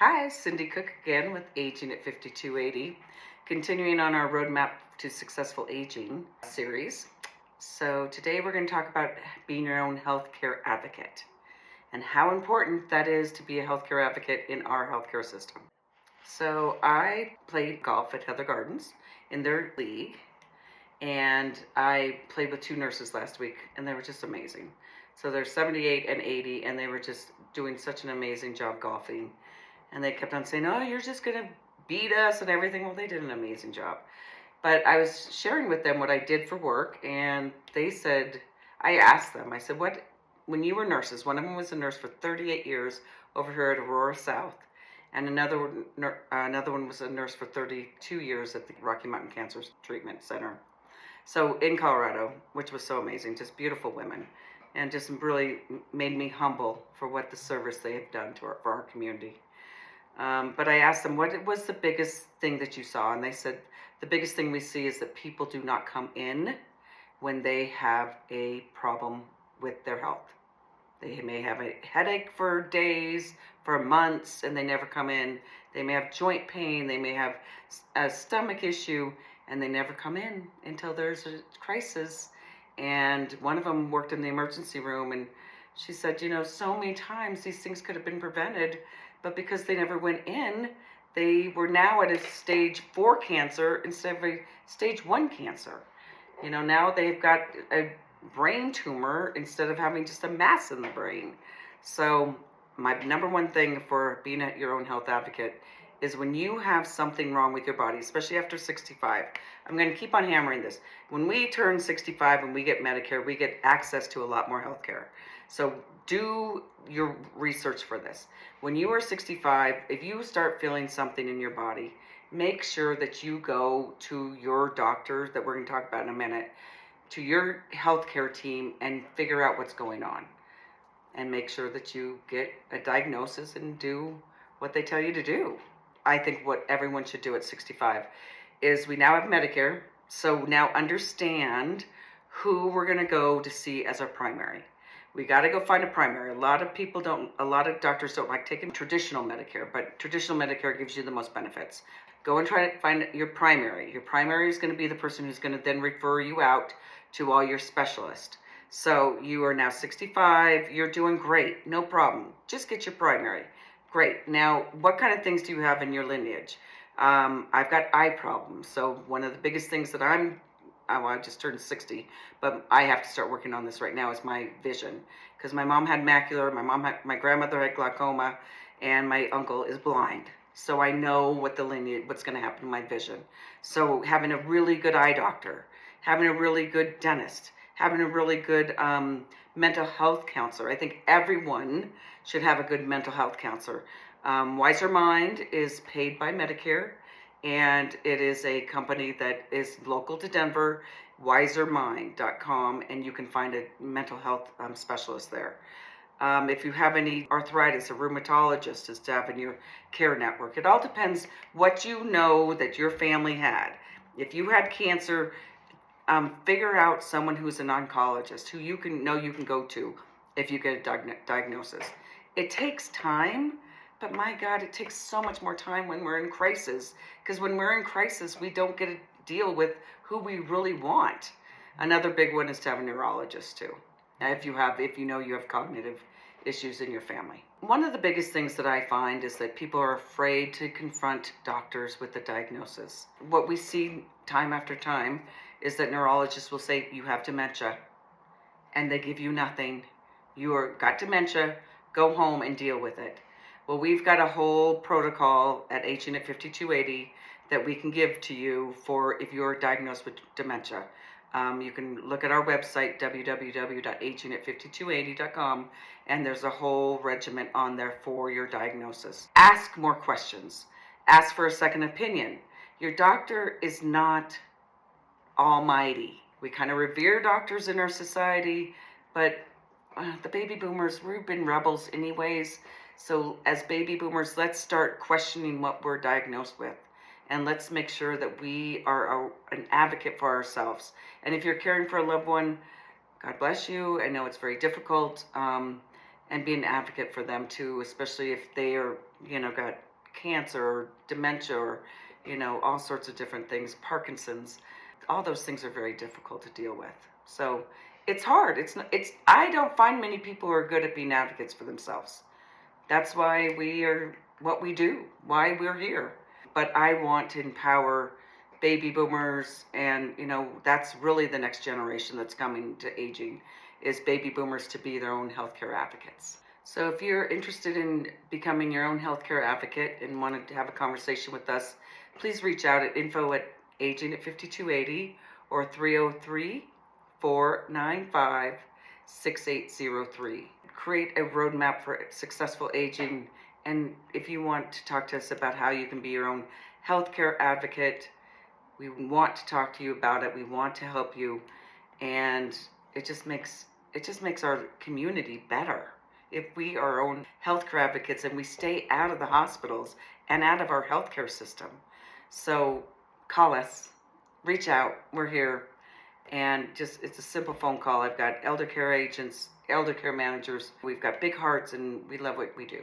Hi, Cindy Cook again with Aging at 5280, continuing on our Roadmap to Successful Aging series. So today we're going to talk about being your own healthcare advocate and how important that is to be a healthcare advocate in our healthcare system. So I played golf at Heather Gardens in their league, and I played with two nurses last week, and they were just amazing. So they're 78 and 80, and they were just doing such an amazing job golfing. And they kept on saying, "Oh, you're just going to beat us and everything." Well, they did an amazing job. But I was sharing with them what I did for work, and they said, I asked them, I said, when you were nurses, one of them was a nurse for 38 years over here at Aurora South, and another one was a nurse for 32 years at the Rocky Mountain Cancer Treatment Center. So in Colorado, which was so amazing, just beautiful women, and just really made me humble for what the service they have done for our community. But I asked them, what was the biggest thing that you saw? And they said, the biggest thing we see is that people do not come in when they have a problem with their health. They may have a headache for days, for months, and they never come in. They may have joint pain, they may have a stomach issue, and they never come in until there's a crisis. And one of them worked in the emergency room, and she said, so many times these things could have been prevented, but because they never went in, they were now at a stage 4 cancer instead of a stage 1 cancer. Now they've got a brain tumor instead of having just a mass in the brain. So my number one thing for being your own health advocate is when you have something wrong with your body, especially after 65. I'm going to keep on hammering this. When we turn 65 and we get Medicare, we get access to a lot more health care. So do your research for this. When you are 65, if you start feeling something in your body, make sure that you go to your doctor that we're going to talk about in a minute, to your healthcare team, and figure out what's going on. And make sure that you get a diagnosis and do what they tell you to do. I think what everyone should do at 65 is we now have Medicare, so now understand who we're going to go to see as our primary. We got to go find a primary. A lot of doctors don't like taking traditional Medicare, but traditional Medicare gives you the most benefits. Go and try to find your primary. Your primary is going to be the person who's going to then refer you out to all your specialists. So you are now 65, you're doing great, no problem. Just get your primary. Great. Now, what kind of things do you have in your lineage? I've got eye problems. So one of the biggest things that I just turned 60, but I have to start working on this right now, is my vision. Because my mom had macular, my grandmother had glaucoma, and my uncle is blind. So I know what's going to happen to my vision. So having a really good eye doctor, having a really good dentist, having a really good mental health counselor. I think everyone should have a good mental health counselor. Wiser Mind is paid by Medicare, and it is a company that is local to Denver, wisermind.com, and you can find a mental health specialist there. If you have any arthritis, a rheumatologist is to have in your care network. It all depends what you know that your family had. If you had cancer, figure out someone who's an oncologist who you can go to if you get a diagnosis. It takes time, but my God, it takes so much more time when we're in crisis, because when we're in crisis, we don't get to deal with who we really want. Another big one is to have a neurologist too, if you know you have cognitive issues in your family. One of the biggest things that I find is that people are afraid to confront doctors with the diagnosis. What we see time after time is that neurologists will say, you have dementia, and they give you nothing. Got dementia, go home and deal with it. Well, we've got a whole protocol at Aging at 5280 that we can give to you for if you're diagnosed with dementia. You can look at our website, www.agingat5280.com, and there's a whole regimen on there for your diagnosis. Ask more questions. Ask for a second opinion. Your doctor is not almighty. We kind of revere doctors in our society, but the baby boomers, we've been rebels anyways. So as baby boomers, let's start questioning what we're diagnosed with. And let's make sure that we are an advocate for ourselves. And if you're caring for a loved one, God bless you. I know it's very difficult. And be an advocate for them too, especially if they are, got cancer or dementia or, all sorts of different things, Parkinson's. All those things are very difficult to deal with. So it's hard. I don't find many people who are good at being advocates for themselves. That's why we are what we do, why we're here. But I want to empower baby boomers, and that's really the next generation that's coming to aging, is baby boomers to be their own healthcare advocates. So if you're interested in becoming your own healthcare advocate and want to have a conversation with us, please reach out at info@aging@5280 or 303-495-6803. Create a roadmap for successful aging. And if you want to talk to us about how you can be your own healthcare advocate, we want to talk to you about it. We want to help you. And it just makes our community better if we are our own healthcare advocates and we stay out of the hospitals and out of our healthcare system. So call us, reach out, we're here, and it's a simple phone call. I've got elder care agents, elder care managers. We've got big hearts and we love what we do.